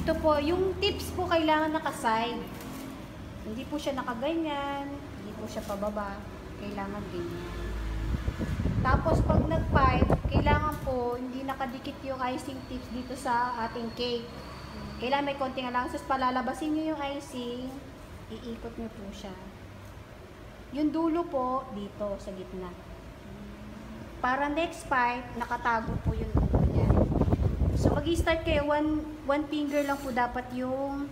Ito po, yung tips po kailangan naka-side. Hindi po siya nakaganyan, hindi po siya pababa. Kailangan ganyan. Tapos pag nag-pipe, kailangan po hindi nakadikit yung icing tips dito sa ating cake. Kailangan may konting allowances, palalabasin nyo yung icing, iikot nyo po siya. Yung dulo po, dito sa gitna. Para next pipe, nakatago po yung dulo niya. So, mag-i-start kayo, one finger lang po dapat yung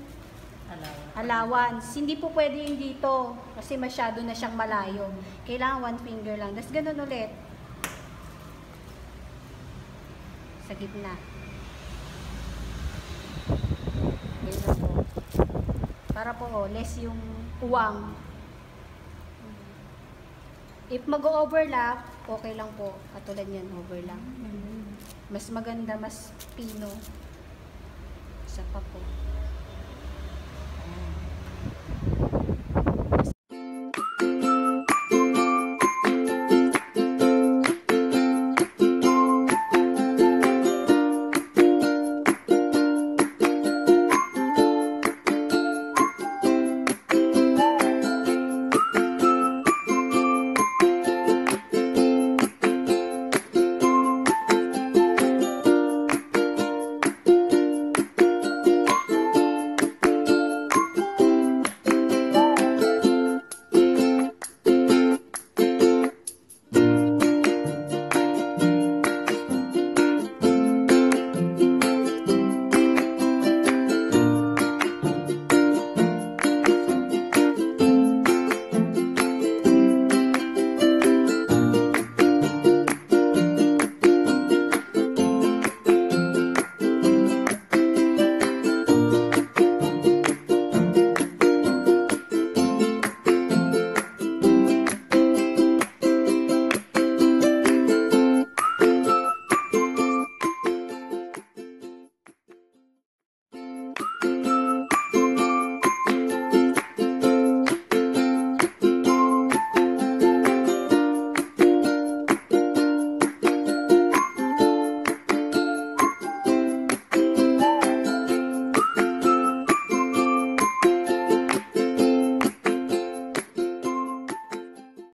allowance. Hindi po pwede yung dito, kasi masyado na siyang malayo. Kailangan one finger lang. Tapos, ganun ulit. Sa gitna. Ganun po. Para po, less yung uwang. If mag-overlap, okay lang po. Katulad yan, overlap. Mas maganda, mas pino. Isa pa po.